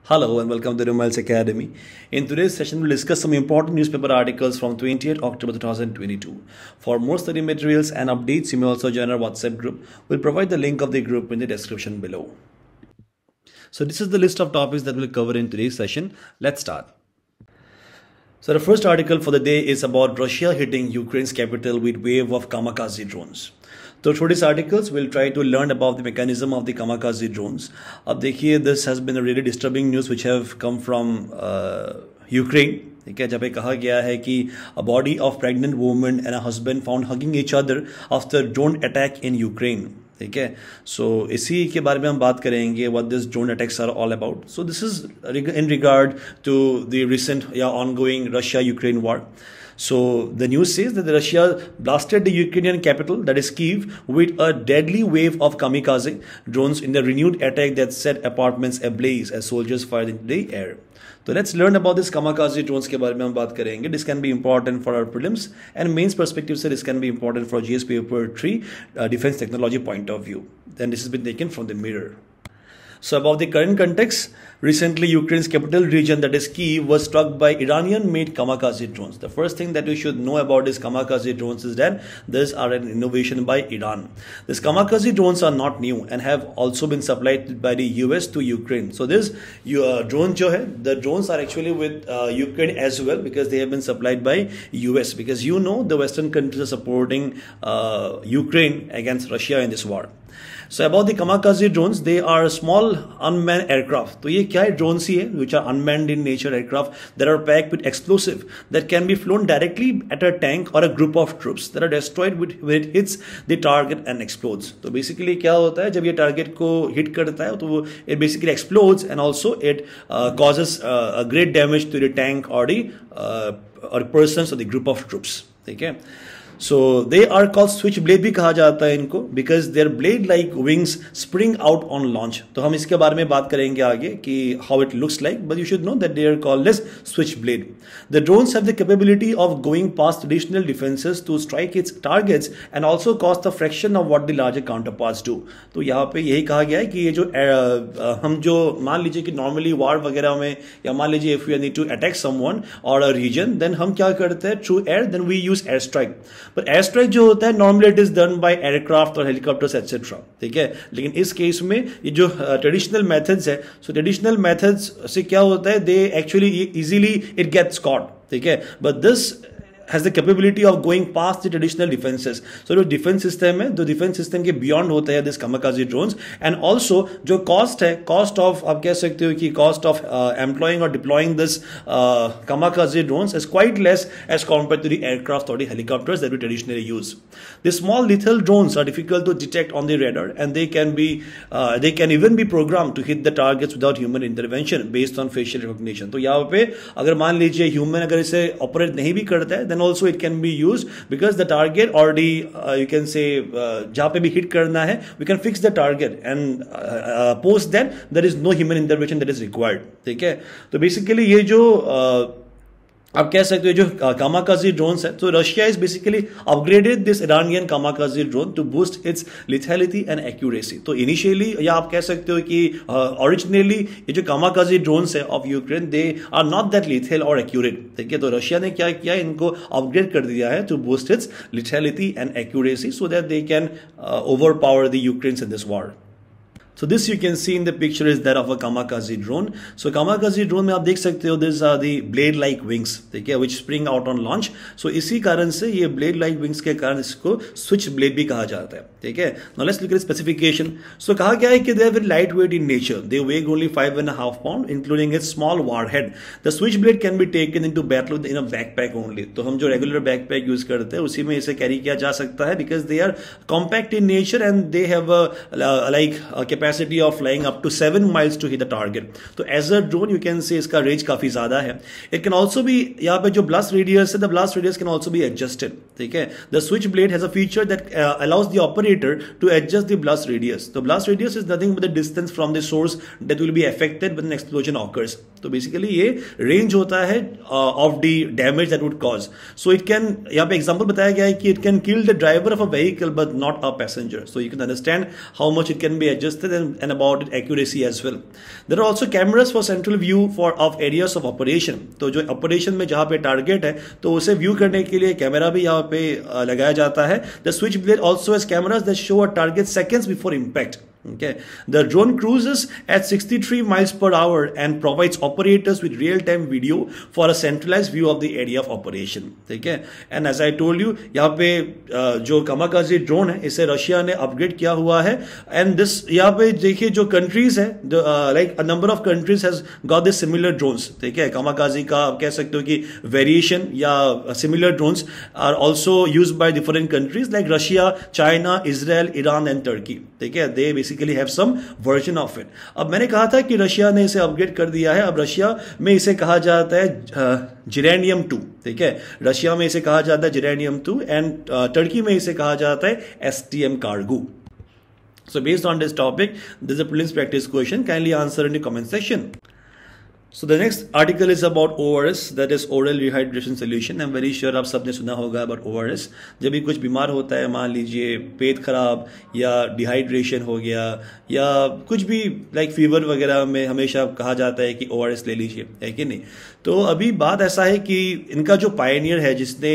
Hello and welcome to the Miles Academy. In today's session, we'll discuss some important newspaper articles from 28th October 2022. For more study materials and updates, you may also join our WhatsApp group. We'll provide the link of the group in the description below. So this is the list of topics that we'll cover in today's session. Let's start. So the first article for the day is about Russia hitting Ukraine's capital with wave of kamikaze drones. So through these articles, we'll try to learn about the mechanism of the kamikaze drones. अब देखिए, this has been a really disturbing news which have come from Ukraine. ठीक है, जहाँ पे कहा गया है कि a body of pregnant woman and a husband found hugging each other after drone attack in Ukraine. ठीक है, सो इसी के बारे में हम बात करेंगे what this drone attacks are all about. So this is in regard to the recent ongoing Russia-Ukraine war. So the news says that Russia blasted the Ukrainian capital, that is Kyiv, with a deadly wave of kamikaze drones in the renewed attack that set apartments ablaze as soldiers fired into the air. So let's learn about this kamikaze drones के बारे में हम बात करेंगे. This can be important for our prelims and mains perspective से this can be important for GS paper 3 defense technology point of view. Then this has been taken from the Mirror. So about the current context, recently Ukraine's capital region, that is Kyiv, was struck by Iranian-made kamikaze drones. The first thing that you should know about these kamikaze drones is that these are an innovation by Iran. These kamikaze drones are not new and have also been supplied by the US to Ukraine. So this drone the drones are actually with Ukraine as well, because they have been supplied by US, because the Western countries are supporting Ukraine against Russia in this war. So about the kamikaze drones, they are small unmanned aircraft. So ये क्या है? Drones ही है, which are unmanned in nature aircraft that are packed with explosive that can be flown directly at a tank or a group of troops that are destroyed when it hits the target and explodes. So basically क्या होता है, जब ये target को hit करता है तो it basically explodes and also it causes a great damage to the tank or the or persons or the group of troops. ठीक है? So they are called switchblade भी कहा जाता है इनको, because their blade-like wings spring out on launch. तो हम इसके बारे में बात करेंगे आगे कि how it looks like, but you should know that they are called as switchblade. The drones have the capability of going past traditional defenses to strike its targets and also cost a fraction of what the larger counterparts do. तो यहाँ पे यही कहा गया है कि ये जो हम जो मान लीजिए कि normally war वगैरह में, या मान लीजिए if we need to attack someone or a region, then हम क्या करते हैं? Through air, then we use air strike. पर एयर स्ट्राइक जो होता है normally it is done by aircraft और हेलीकॉप्टर्स एटसेट्रा. ठीक है, लेकिन इस केस में ये जो ट्रेडिशनल मेथड्स है, सो ट्रेडिशनल मेथड्स से क्या होता है, they actually easily it gets caught. ठीक है, but this has the capability of going past the traditional defenses. So जो defense system है, the defense system के beyond होता है this kamikaze drones, and also जो cost है, cost of आप कह सकते हो कि cost of employing or deploying this kamikaze drones is quite less as compared to the aircraft or the helicopters that we traditionally use. The small lethal drones are difficult to detect on the radar, and they can even be programmed to hit the targets without human intervention based on facial recognition. तो यहाँ पे अगर मान लीजिए human अगर इसे operate नहीं भी करता है, then also it can be used because the target already you can say जहाँ पे भी hit करना है, we can fix the target and post that there is no human intervention that is required. ठीक है, तो basically ये जो आप कह सकते हो जो kamikaze drones है, तो Russia is basically upgraded this Iranian kamikaze drone to boost its lethality and accuracy. तो इनिशियली या आप कह सकते हो कि ओरिजिनली ये जो kamikaze drones है of Ukraine, they are not that lethal और एक्यूरेट. ठीक है, तो रशिया ने क्या किया, इनको अपग्रेड कर दिया है to boost its lethality and accuracy so that they can overpower the Ukraine's in this war. So this you can see in the picture is that of a kamikaze drone. So kamikaze drone में आप देख सकते हो these are the blade-like wings, ठीक है, which spring out on launch. So इसी कारण से ये blade-like wings के कारण इसको switchblade भी कहा जाता है. ठीक है, now let's look at the specification. So कहा गया है कि they are very lightweight in nature. They weigh only 5.5 pounds, including its small warhead. The switchblade can be taken into battle in a backpack only. तो हम जो regular backpack use करते हैं उसी में इसे carry किया जा सकता है, because they are compact in nature and they have a capacity of flying up to 7 miles to hit the target. तो as a drone you can say इसका range काफी ज्यादा है. It can also be, यहाँ पे जो blast radius है, the blast radius can also be adjusted. ठीक है, the switchblade has a feature that allows the operator to adjust the blast radius. The blast radius is nothing but the distance from the source that will be affected when an explosion occurs. तो basically ये range होता है of the damage that would cause. So it can, यहाँ पे example बताया गया है कि it can kill the driver of a vehicle but not a passenger. So you can understand how much it can be adjusted and about its accuracy as well. There are also cameras for central view of areas of operation. तो जो operation में जहाँ पे target है तो उसे view करने के लिए कैमरा भी यहाँ पे लगाया जाता है. The Switchblade also has cameras that show a target seconds before impact. Okay, the drone cruises at 63 miles per hour and provides operators with real-time video for a centralized view of the area of operation. ठीक है, and as I told you, यहाँ पे जो kamikaze drone है इसे Russia ने upgrade किया हुआ है. and this यहाँ पे देखिए जो कंट्रीज है, like a number of countries has got this similar drones. ठीक है, kamikaze का आप कह सकते हो कि वेरिएशन या similar drones are also used by different countries like Russia, China, Israel, Iran and Turkey. ठीक है, they basically have some version of it. अब मैंने कहा था कि रशिया ने इसे अपग्रेड कर दिया है. अब रशिया में इसे कहा जाता है जिरेनियम 2. ठीक है, रशिया में इसे कहा जाता है जिरेनियम 2 एंड टर्की में इसे कहा जाता है STM cargo. So based on this topic, this is a prelims practice question. Kindly answer in the comment section. So the next article is about ORS, that is oral rehydration solution. I'm very sure आप सबने सुना होगा about ORS. जब भी कुछ बीमार होता है, मान लीजिए पेट खराब या डिहाइड्रेशन हो गया या कुछ भी लाइक फीवर वगैरह में हमेशा कहा जाता है कि ORS ले लीजिए, है कि नहीं. तो अभी बात ऐसा है कि इनका जो पायनियर है जिसने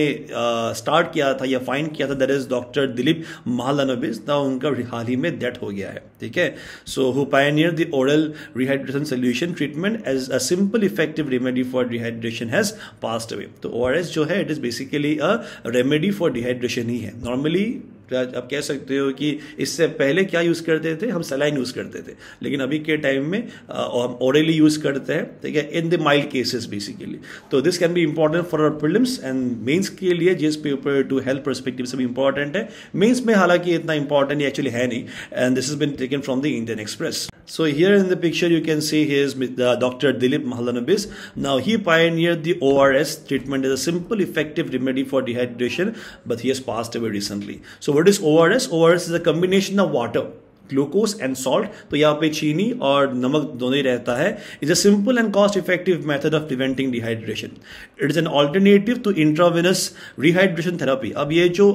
स्टार्ट किया था या फाइंड किया था, that is doctor Dilip Mahalanobis. ना उनका हाल ही में डेथ हो गया है. ठीक है, so who pioneer the oral rehydration solution treatment as a simple effective remedy for dehydration has passed away. तो ORS जो है it is basically a remedy for dehydration ही है. नॉर्मली आप कह सकते हो कि इससे पहले क्या यूज करते थे, हम सलाइन यूज करते थे, लेकिन अभी के टाइम में हम ओरली यूज करते हैं. ठीक है, in the mild cases basically. तो this can be important for our prelims and mains के लिए. जिस पेपर टू हेल्थ पर्सपेक्टिव से भी इंपॉर्टेंट है. मेंस में हालांकि इतना इंपॉर्टेंट एक्चुअली है नहीं. And this is been taken from the Indian Express. So here in the picture you can see here is Dr. Dilip Mahalanobis. Now he pioneered the ORS treatment as a simple effective remedy for dehydration, but he has passed away recently. So what is ORS? ORS is a combination of water, glucose and salt. तो यहाँ पे चीनी और नमक दोनों ही रहता है. Is a simple and cost effective method of preventing dehydration. It is an alternative to intravenous rehydration therapy. अब ये जो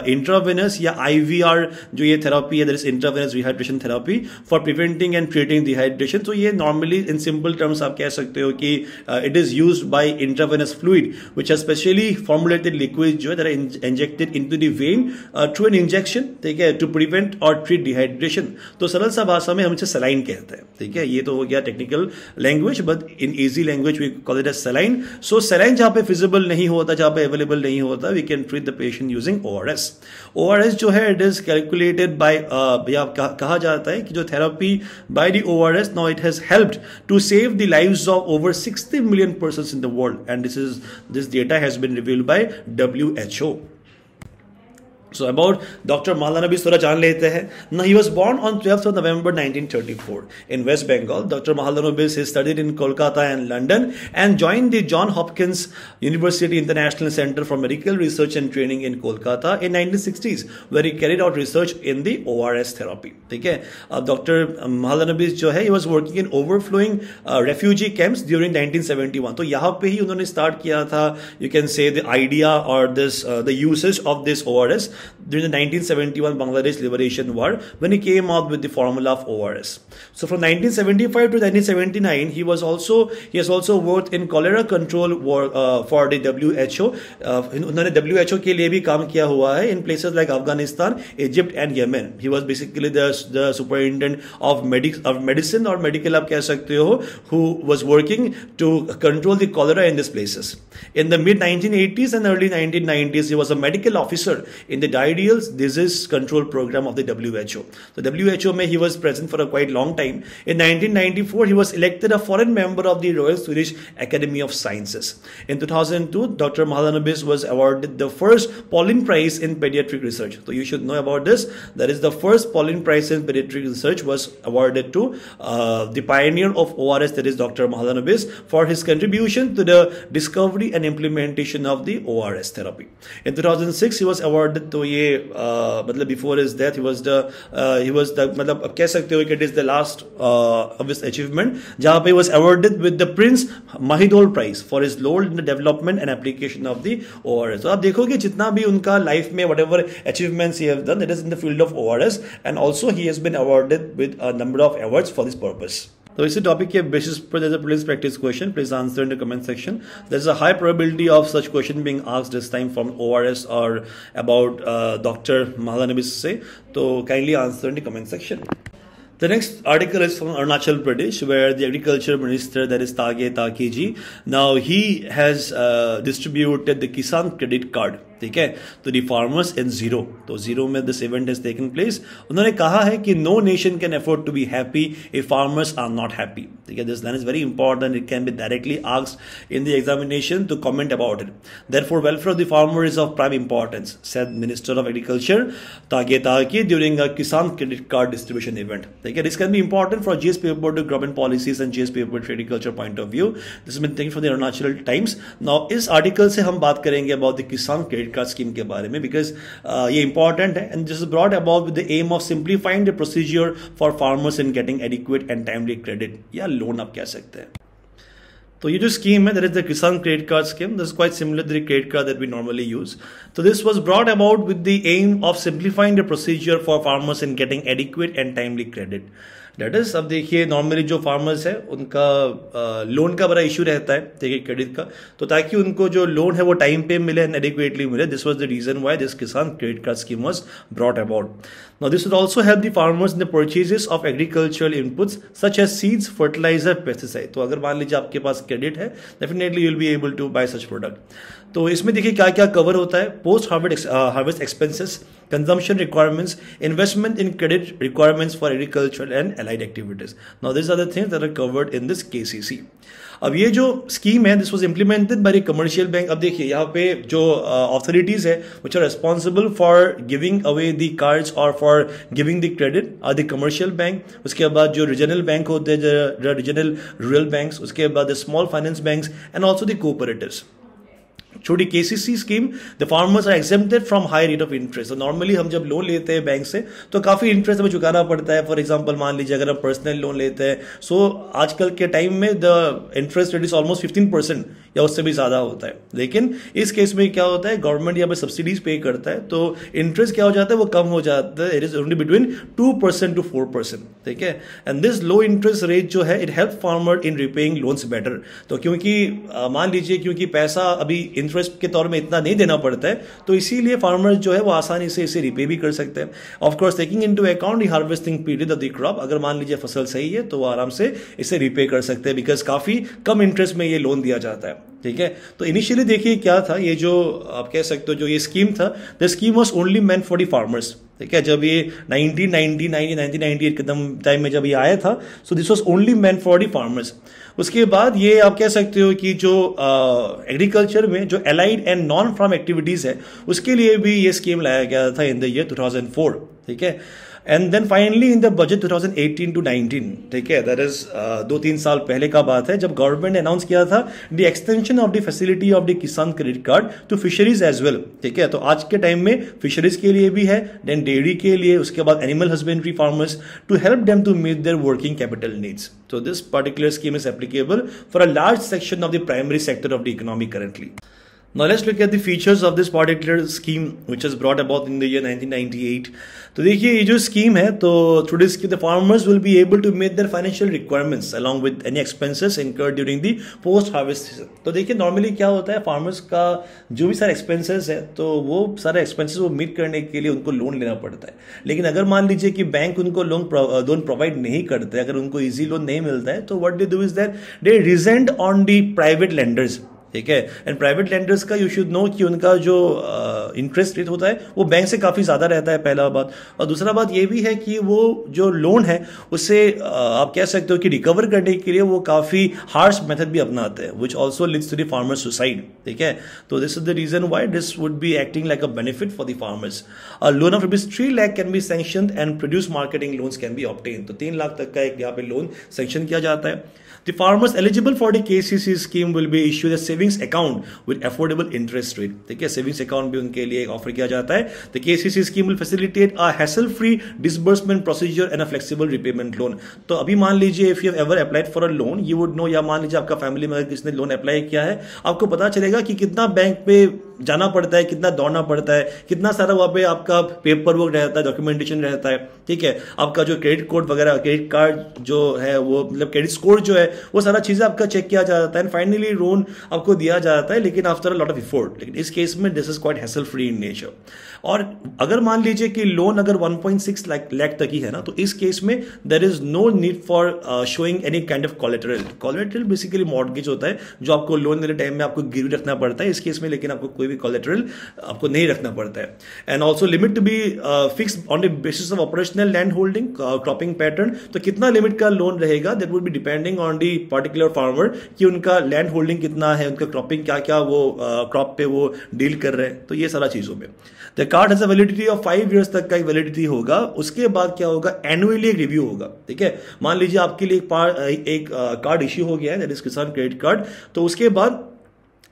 इंट्रावेनस या IVR जो ये थेरापी है, that is intravenous rehydration therapy for preventing and treating dehydration. तो ये normally in simple terms आप कह सकते हो कि it is use by intravenous fluid which are specially formulated liquid जो है that are injected into the vein through an injection. ठीक है, टू प्रिवेंट और ट्रीट डिहाइड्रेशन. तो सरल सा भाषा में हम इसे सलाइन कहते हैं. ठीक है, ये तो हो गया technical language, but in easy language we call it as saline. So saline जहां पे फिजिबल नहीं होता, जहां पे अवेलेबल नहीं होता, we can treat the patient using ORS. ORS जो है इट इज कैलकुलेटेड बाय कहा जाता है कि जो therapy by the ORS now it has helped to save the lives of over 60 million persons in the world. And this data has been revealed by WHO. So about Dr. Mahalanobis थोड़ा जान लेते हैं. Now he was born on 12th of November 1934 in West Bengal. Dr. Mahalanobis has studied in Kolkata and London and joined the John Hopkins University International Center for Medical Research and Training in Kolkata in 1960s, where he carried out research in the ORS therapy. ठीक है, Dr. Mahalanobis जो है he was working in overflowing refugee camps during 1971. तो यहाँ पे ही उन्होंने start किया था, you can say the idea or this the usage of this ORS during the 1971 Bangladesh Liberation War, when he came out with the formula of ORS. So from 1975 to 1979, he has also worked in cholera control for the WHO. उन्होंने WHO के लिए भी काम किया हुआ है in places like Afghanistan, Egypt and Yemen. He was basically the superintendent of medicine or medical आप कह सकते हो, who was working to control the cholera in these places. In the mid 1980s and early 1990s, he was a medical officer in the Diarrheal Disease Control Program of the WHO. So WHO में he was present for a quite long time. In 1994, he was elected a foreign member of the Royal Swedish Academy of Sciences. In 2002, Dr. Mahalanobis was awarded the first Pauling Prize in Pediatric Research. So you should know about this. That is the first Pauling Prize in Pediatric Research was awarded to the pioneer of ORS, that is Dr. Mahalanobis, for his contribution to the discovery and implementation of the ORS therapy. In 2006, he was awarded to हो ये मतलब before his death he was the मतलब कह सकते हो कि it is the last of his achievement, जहां पे was awarded with the prince Mahidol prize for his role in the development and application of the ORS. तो आप देखोगे जितना भी उनका लाइफ में whatever achievements he have done, it is in the field of ORS, and also he has been awarded with a number of awards for this purpose. तो इसी topic के बेसिस पर there's a police practice question. Please answer in the comment section. There's a high probability of such question being asked this time from ORS or about Dr. Mahalanobis say. So kindly answer in the comment section. The next article is from Arunachal Pradesh, where the agriculture minister, that is Tage Taki ji, now he has distributed the Kisan credit card, ठीक है, तो the farmers in Ziro. तो जीरो में this event has taken place. उन्होंने कहा है कि no nation can afford to be happy if farmers are not happy, ठीक है। This line is very important, it can be directly asked in the examination to comment about it. Therefore welfare of the farmer is of prime importance, said minister of agriculture Tage Taki during अ किसान credit card distribution event, ठीक है। This can be important for GS paper two government policies and GS paper two agriculture point of view. This been taken from the Arunachal Times. Now इस article से हम बात करेंगे about the Kisan credit card scheme के बारे में, because ये important है, and this is brought about with the aim of simplifying the procedure for farmers in getting adequate and timely credit या लोन आप कह सकते हैं। तो ये जो स्कीम है, that is the Kisan credit card scheme, this is quite similar to the credit card that we normally use. So this was brought about with the aim of simplifying the procedure for farmers in getting adequate and timely credit. That is, अब देखिए normally जो farmers है उनका loan का बड़ा issue रहता है, ठीक है, क्रेडिट का, तो ताकि उनको जो लोन है वो टाइम पे मिले एंड एडिक्वेटली मिले, this was the reason why this Kisan credit card scheme was brought about. Now this would also help the farmers in the purchases of agricultural inputs such as seeds, fertiliser, pesticide. तो अगर मान लीजिए आपके पास credit है, definitely you will be able to buy such product. तो इसमें देखिए क्या क्या कवर होता है, post harvest expenses, consumption requirements, investment in credit requirements for agricultural and allied activities. Now these are the things that are covered in this KCC. अब ये जो स्कीम है, this was implemented by commercial bank. अब देखिए यहाँ पे जो authorities है which are responsible for giving away the cards और for giving the credit are the commercial bank. उसके बाद जो रीजनल बैंक होते हैं, रीजनल रूरल बैंक्स, उसके बाद the small finance banks and also the cooperatives. छोटी KCC scheme, the farmers are exempted from high rate of interest. तो normally हम जब लोन लेते हैं बैंक से तो काफी इंटरेस्ट हमें चुकाना पड़ता है। फॉर एग्जांपल मान लीजिए अगर हम पर्सनल लोन लेते हैं, सो आजकल के टाइम में the interest rate is almost 15% या उससे भी ज्यादा होता है। लेकिन इस केस में क्या होता है, गवर्नमेंट यहाँ पे सब्सिडीज पे करता है, तो इंटरेस्ट क्या हो जाता है, वो कम हो जाता है। It is only between 2% to 4%, ठीक है। And this low interest rate जो है, it help farmer in repaying loans better. तो क्योंकि मान लीजिए क्योंकि पैसा अभी इंटरेस्ट के तौर में इतना नहीं देना पड़ता है, तो इसीलिए फार्मर्स जो है वो आसानी से इसे रिपे भी कर सकते हैं। Of course taking into account the harvesting period of the crop, अगर मान लीजिए फसल सही है तो वो आराम से इसे रिपे कर सकते हैं, बिकॉज काफी कम इंटरेस्ट में ये लोन दिया जाता है, ठीक है। तो इनिशियली देखिए क्या था, ये जो आप कह सकते हो जो ये स्कीम था, the scheme was only meant for the farmers, ठीक है। जब ये 1998 के टाइम में जब ये आया था, so this was only meant for the farmers. उसके बाद ये आप कह सकते हो कि जो एग्रीकल्चर में जो allied and non farm activities है उसके लिए भी ये स्कीम लाया गया था इन द ईयर 2004, ठीक है। And then finally in the budget 2018 to 19, ठीक है, दैट इज 2-3 साल पहले का बात है, जब गवर्नमेंट ने अनाउंस किया था the extension of the facility of the Kisan credit card to fisheries as well, ठीक है। तो आज के टाइम में फिशरीज के लिए भी है, देन डेयरी के लिए, उसके बाद animal husbandry farmers, to help them to meet their working capital needs. So this particular scheme is applicable for a large section of the primary sector of the economy currently. Now let's look at the features of this particular scheme which was brought about in the year 1998. तो देखिए ये जो scheme है, तो through this scheme the farmers will be able to meet their financial requirements along with any expenses incurred during the post harvest season. तो देखिए normally क्या होता है, फार्मर्स का जो भी सारे एक्सपेंसेस है तो वो सारे एक्सपेंसेस वो मीट करने के लिए उनको लोन लेना पड़ता है। लेकिन अगर मान लीजिए कि बैंक उनको लोन प्रोवाइड नहीं करते, अगर उनको इजी लोन नहीं मिलता है, तो what they do is that they regent on the private lenders, ठीक है। एंड प्राइवेट लेंडर्स का यू शुड नो कि उनका जो इंटरेस्ट रेट होता है वो बैंक से काफी ज्यादा रहता है, पहला बात। और दूसरा बात ये भी है कि वो जो लोन है उससे आप कह सकते हो कि रिकवर करने के लिए वो काफी हार्श मेथड भी अपनाते हैं, which also leads to the farmer suicide, ठीक है। तो this is the reason why this would be acting like a benefit for the farmers. A loan of ₹3 lakh can be sanctioned and produce marketing loans can be obtain. तो 3 लाख तक का एक यहाँ पे loan sanction किया जाता है। The farmers eligible for the KCC scheme will be issued a savings account with affordable interest rate. ठीक है, सेविंग्स अकाउंट भी उनके लिए ऑफर किया जाता है. The KCC scheme will facilitate a hassle-free disbursement procedure and a flexible repayment loan. तो अभी मान लीजिए if you have ever applied for a loan, you would know, या मान लीजिए आपका फैमिली में किसने लोन अप्लाई किया है, आपको पता चलेगा कि कितना बैंक पे जाना पड़ता है, कितना दौड़ना पड़ता है, कितना सारा वहां पे आपका पेपर वर्क रहता है, डॉक्यूमेंटेशन रहता है. ठीक है, आपका जो क्रेडिट कोड वगैरह, क्रेडिट कार्ड जो है वो, मतलब क्रेडिट स्कोर जो है वो सारा चीजें आपका चेक किया जाता है, एंड फाइनली लोन आपको दिया जाता है, लेकिन after a lot of effort. लेकिन इस केस में this is quite hassle free in nature. और अगर मान लीजिए कि लोन अगर 1.6 लाख तक ही है ना, तो इस केस में there is no need for showing any kind of collateral. Collateral basically mortgage होता है जो आपको लोन देने टाइम में आपको गिरवी रखना पड़ता है. इस केस में लेकिन आपको कोई भी कोलेटरल आपको नहीं रखना पड़ता है. And also limit to be fixed on the basis of operational land holding, cropping pattern. तो कितना लिमिट का लोन रहेगा, that would be depending on the particular farmer कि उनका लैंड होल्डिंग कितना है, उनका क्रॉपिंग क्या क्या वो क्रॉप पे वो डील कर रहे हैं. तो ये सारा चीजों में the card has a validity of 5 years तक का एक वैलिडिटी होगा. उसके बाद क्या होगा, एनुअली एक रिव्यू होगा. ठीक है, मान लीजिए आपके लिए एक कार्ड इश्यू हो गया है, दैट इज किसान क्रेडिट कार्ड. तो उसके बाद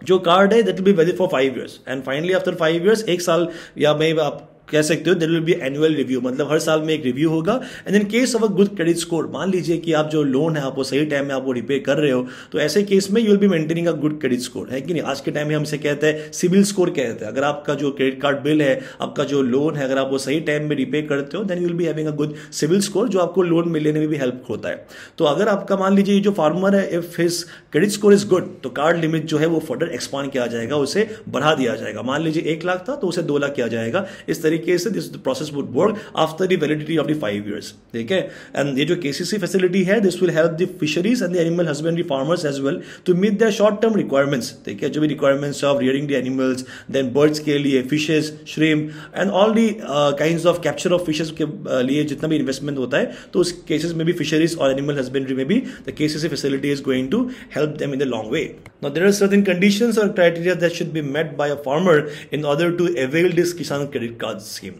जो कार्ड है that will be valid for 5 years, and finally after 5 years, एक साल या मैं आप कह सकते हो, there will be annual review, मतलब हर साल में एक रिव्यू होगा. And in case of a good credit score, मान लीजिए कि आप जो लोन है आप वो सही टाइम में आप वो रिपे कर रहे हो, तो ऐसे केस में you will be maintaining a good credit score, है कि नहीं. आज के टाइम में हम इसे कहते हैं सिविल स्कोर कहते हैं. अगर आपका जो क्रेडिट कार्ड बिल है, आपका जो लोन है, अगर आप वो सही टाइम में रिपे करते हो, then you will be having a good civil score, जो आपको लोन मिलने में भी हेल्प होता है. तो अगर आपका मान लीजिए जो फार्मर है, if his credit score is good, तो कार्ड लिमिट जो है वो फर्दर एक्सपांड किया जाएगा, उसे बढ़ा दिया जाएगा. मान लीजिए 1 लाख था तो उसे 2 लाख किया जाएगा. इस तरीके से this process would work after the validity of the 5 years. ठीक है, एंड ये जो KCC फैसिलिटी है, this will help the fisheries and the animal husbandry farmers as well to meet their short term requirements. ठीक है, जो भी requirements of rearing the animals, then birds के लिए fishes, shrimp and all the kinds of capture of fishes के लिए जितना भी इन्वेस्टमेंट होता है, तो उस केसेस में भी फिशरीज और एनिमल हस्बेंड्री में भी the KCC facility is going to help them in the long way. Now there are certain conditions और criteria that should be met by a farmer in order to avail this Kisan credit card scheme.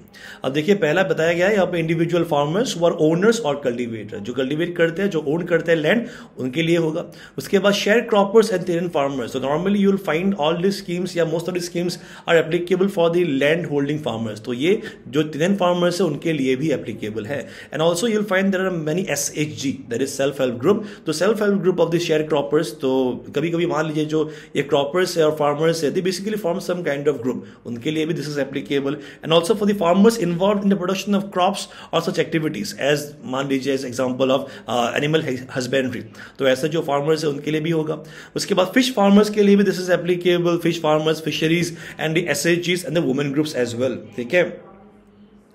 अब देखिए, पहला बताया गया है यहाँ पे individual farmers were owners और कल्टीवेटर, जो कल्टीवेट करते हैं, जो ओन करते हैं लैंड, उनके लिए होगा. उसके बाद sharecroppers and tenant farmers. तो normally you will find all the schemes या most of the schemes are applicable for the land holding farmers. तो ये जो टेनेंट फार्मर्स है उनके लिए भी एप्लीकेबल है. And also you will find there are many SHG, that is self help group. तो self help group of the sharecroppers, तो कभी कभी मान लीजिए जो ये क्रॉपर्स है और फार्मर्स है, they basically form some kind of group, उनके लिए भी this is applicable. And also for the farmers involve in the production of crops और सच एक्टिविटीज, एज मान लीजिए as example of animal husbandry. तो ऐसे जो फार्मर्स है उनके लिए भी होगा. उसके बाद फिश फार्मर्स के लिए भी this is applicable, fish farmers, fisheries and the SHGs and the women groups as well. ठीक है,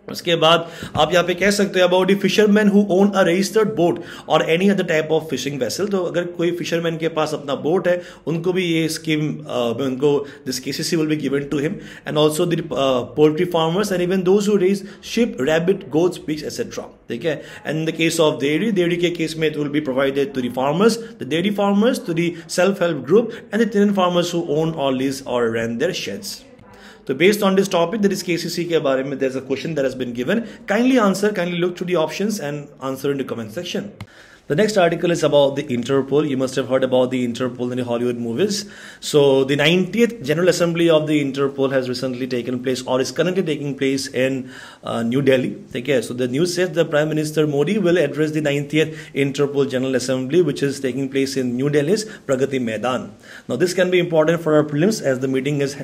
उसके बाद आप यहाँ पे कह सकते हैं about the fisherman who own a registered boat और any other type of fishing vessel. तो अगर कोई फिशरमैन के पास अपना बोट है, उनको भी ये स्कीम उनको this KCC will be given to him. And also the poultry farmers and even those who raise sheep, rabbit, goats, pigs etcetera. ठीक है, and in the case of dairy के केस में it will be provided to the farmers, the dairy farmers, to the self help group and the tenant farmers who own or lease or rent their sheds. So based on this topic, that is KCC के बारे में, there's a question that has been given. Kindly look through the options and answer in the comment section. The next article is about the Interpol. You must have heard about the Interpol in the Hollywood movies. So the 90th General Assembly of the Interpol has recently taken place, or is currently taking place in New Delhi. Okay, so the news says that Prime Minister Modi will address the 90th Interpol General Assembly, which is taking place in New Delhi's Pragati Maidan. Now this can be important for our prelims as the meeting is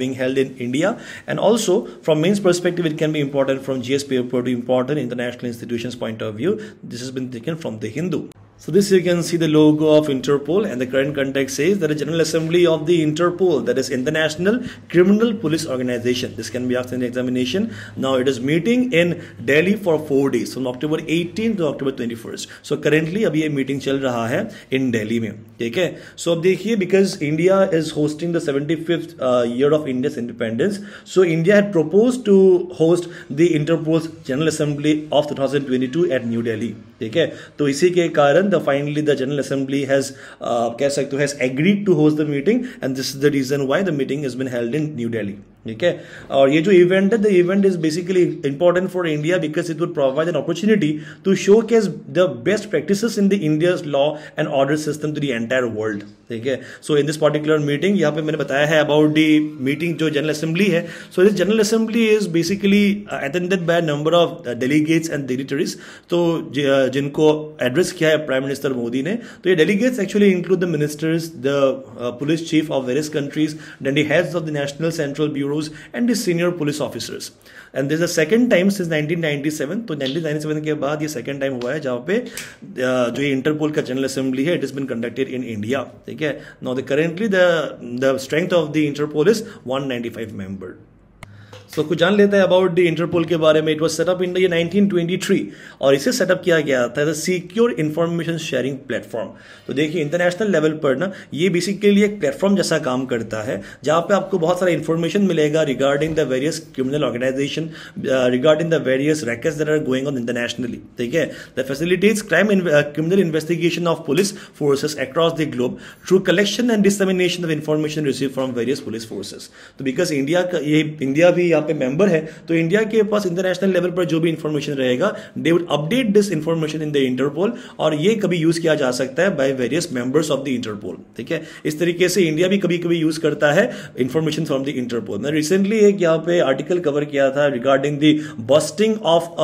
being held in India, and also from mains perspective it can be important from GS paper to important international institutions point of view. This has been taken from the Hindu. So this you can see the logo of Interpol, and the current context says that a General Assembly of the Interpol, that is International Criminal Police Organization. This can be asked in the examination. Now it is meeting in Delhi for 4 days, from October 18 to October 21st. So currently अभी ये meeting चल रहा है in Delhi में. ठीक है, so अब देखिए, because India is hosting the 75th year of India's independence, so India had proposed to host the Interpol's General Assembly of 2022 at New Delhi. ठीक है, तो इसी के कारण finally the General Assembly has has agreed to host the meeting, and this is the reason why the meeting has been held in New Delhi. ठीक है। और ये जो इवेंट है, the event is basically important for India because it would provide an opportunity to showcase the best practices in the India's law and order system to the entire world. ठीक है। So in this particular meeting, यहाँ पे मैंने बताया है about the meeting जो general assembly है। So this general assembly is basically attended by number of delegates and dignitaries. तो जिनको एड्रेस किया है प्राइम मिनिस्टर मोदी ने, तो ये delegates actually include the ministers, the police chief of various countries, then the heads of the national central bureaus and the senior police officers. And this is the second time since 1997. तो 1997 के बाद ये second time हुआ है जहाँ पे जो ये इंटरपोल का जनरल असेंबली है, it has been conducted in India. ठीक है। Now currently the strength of the Interpol is 195 member. तो कुछ जान लेते हैं अबाउट द इंटरपोल के बारे में। It was setup in the year 1923 और इसे सेटअप किया गया था the secure information sharing platform. तो देखिए इंटरनेशनल लेवल पर ना ये बेसिकली एक प्लेटफॉर्म जैसा काम करता है जहां पे आपको बहुत सारा इंफॉर्मेशन मिलेगा regarding the various criminal organization, regarding the various rackets that are going on internationally. ठीक है। The facilitates criminal investigation of police forces across the globe through collection and dissemination of information receive from various police forces. तो because India भी पे member है, तो India के पास international level पर जो भी इंफॉर्मेशन रहेगा, they would update this information in the interpole और ये कभी यूज किया जा सकता है by various members of the interpole. ठीक है। इस तरीके से इंडिया भी कभी कभी यूज करता है इंफॉर्मेशन फ्रॉम द इंटरपोल। मैं रिसेंटली एक यहाँ पे आर्टिकल कवर किया था regarding the busting of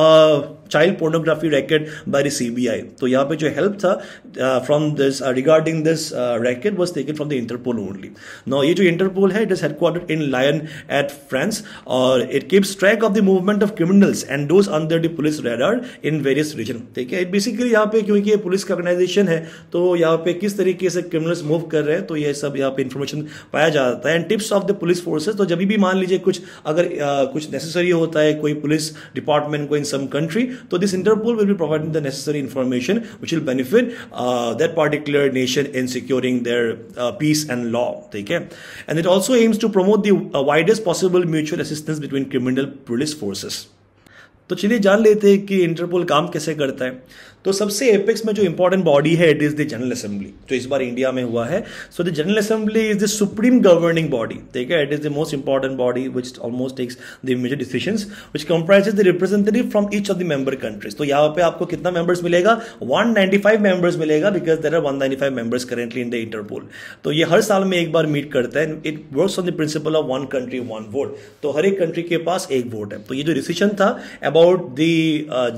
child pornography racket by the CBI. तो यहाँ पे जो हेल्प था from this regarding this racket was taken from the Interpol only. Now ये जो इंटरपोल है, it is headquartered in Lyon at France और it keeps track of the movement of criminals and those under the police radar in various region. ठीक है। Basically यहाँ पे क्योंकि ये पुलिस का ऑर्गेनाइजेशन है, तो यहाँ पे किस तरीके से क्रिमिनल्स मूव कर रहे हैं, तो ये सब यहाँ पे इंफॉर्मेशन पाया जाता है। And tips of the police forces, तो जब भी मान लीजिए कुछ अगर कुछ नेसेसरी होता है कोई पुलिस डिपार्टमेंट को इन सम कंट्री, तो this Interpol will be providing the necessary information which will benefit that particular nation in securing their peace and law. ठीक है। And it also aims to promote the widest possible mutual assistance between criminal police forces. तो चलिए जान लेते हैं कि interpole काम कैसे करता है। तो सबसे एपेक्स में जो इंपॉर्टेंट बॉडी है, it is the general assembly, जो इस बार इंडिया में हुआ है। So the general assembly is the supreme governing body. ठीक है। It is the most important body which almost takes the major decisions which comprises the representative from each of the member countries. तो यहाँ पे आपको कितना members मिलेगा? 195 members मिलेगा because there are 195 members currently in the Interpol. तो ये हर साल में एक बार मीट करता है। It works on the principle of one country one vote. तो हर एक कंट्री के पास एक वोट है। तो ये जो डिसीजन था about the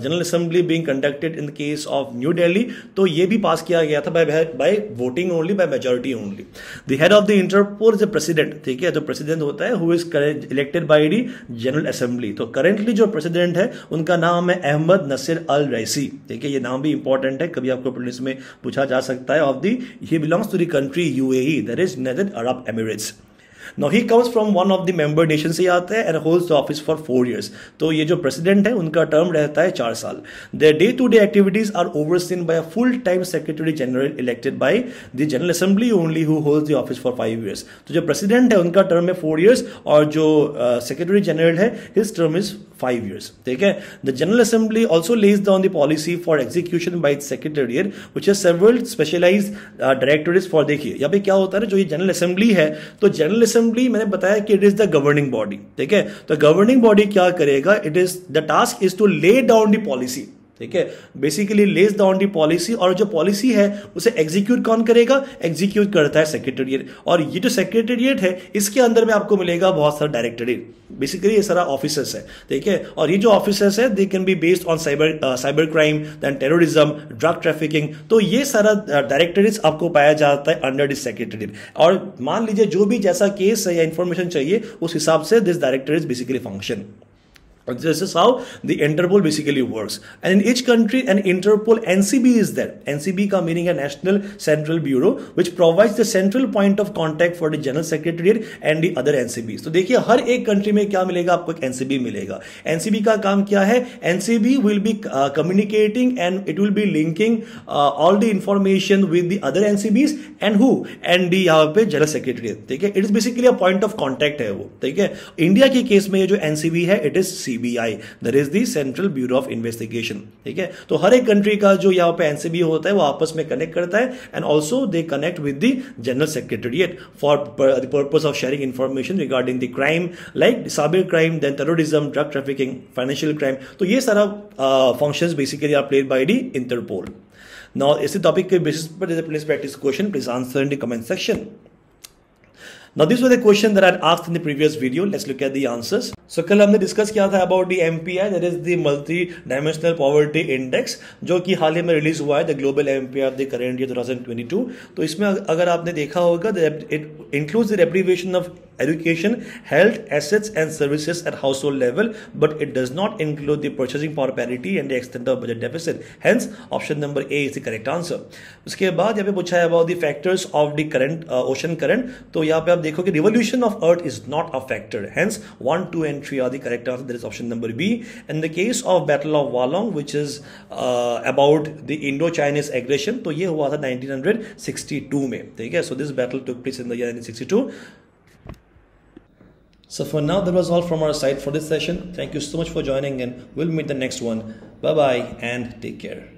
general assembly being conducted in the case of new Delhi, तो ये भी पास किया गया था by voting only, by majority only. The head of the Interpol is the president. ठीक है। तो प्रेसिडेंट होता है who is elected by the general assembly. तो करेंटली जो प्रेसिडेंट है उनका नाम है अहमद नसीर अल रईसी। ठीक है। ये नाम भी इंपॉर्टेंट है, कभी आपको प्रीलिम्स में पूछा जा सकता है। Of the he belongs to the country UAE, that is United Arab Emirates. Now he comes from one of the member nation से आता है and holds the office for 4 years. तो ये जो प्रेसिडेंट है उनका टर्म रहता है 4 साल। Their day-to-day activities are overseen by a full-time secretary general elected by the general assembly only, who holds the office for 5 years. तो जो प्रेसिडेंट है उनका टर्म है 4 years और जो सेक्रेटरी जनरल है his term is 5 years. ठीक है। The general assembly also lays down the policy for execution by its secretariat, which has several specialized directorates for। देखिए यहाँ पे क्या होता है ना, जो ये जनरल असेंबली है, तो जनरल असेंबली मैंने बताया कि it is the governing body. ठीक है। तो गवर्निंग बॉडी क्या करेगा? It is the task is to lay down the policy. ठीक है। Basically lays down the policy, और जो पॉलिसी है उसे एग्जीक्यूट कौन करेगा? एग्जीक्यूट करता है सेक्रेटेरिएट। और ये जो सेक्रेटेरिएट है इसके अंदर में आपको मिलेगा बहुत सारा डायरेक्टरेट। बेसिकली ये सारा ऑफिसर्स है। ठीक है। और ये जो ऑफिसर्स है they can be based on cyber crime, then terrorism, drug trafficking. तो ये सारा डायरेक्टरेट्स आपको पाया जाता है अंडर दिस सेक्रेटेरिएट। और मान लीजिए जो भी जैसा केस है या इंफॉर्मेशन चाहिए उस हिसाब से this directorates basically function. This is how the Interpol basically works. And in each country, an Interpol NCB is there. NCB का meaning है National Central Bureau, which provides the central point of contact for the General Secretariat and the other NCBs. तो देखिए हर एक country में क्या मिलेगा? आपको एक NCB मिलेगा। NCB का काम क्या है? NCB will be communicating and it will be linking all the information with the other NCBs and who? And the यहाँ पे General Secretariat। ठीक है। It is basically a point of contact है वो। ठीक है। इंडिया के केस में ये जो NCB है, it is CB। CBI, that is the central bureau of investigation. ठीक है, तो हर एक कंट्री का जो यहाँ पे NCBI होता है वो आपस में कनेक्ट करता है, and also they connect with the general secretariat for the purpose of sharing information regarding the crime like cyber crime, then terrorism, drug trafficking, financial crime. तो ये सारा functions basically are played by the Interpol. Now इसी topic के basis पर please practice question, please answer in the comment section. Now these were the questions that I had asked in the previous video. Let's look at the answers. So कल हमने discuss किया था about the MPI, that is the Multi Dimensional Poverty Index, जो कि हाल ही में release हुआ है, the Global MPI of the current year 2022। तो इसमें अगर आपने देखा होगा, it includes the deprivation of education, health, assets and services at household level, but it does not include the purchasing power parity and the extent of budget deficit. Hence, option number A is the correct answer. उसके बाद यहाँ पे पूछा है about the factors of the current ocean current। तो यहाँ पे आप देखो कि revolution of Earth is not a factor. Hence, 1, 2 and 3 are the correct answer. That is option number B. In the case of Battle of Walong, which is about the Indo-Chinese aggression, तो ये हुआ था 1962 में। ठीक है, so this battle took place in the year 1962. So for now, that was all from our side for this session. Thank you so much for joining, and we'll meet the next one. Bye bye and take care.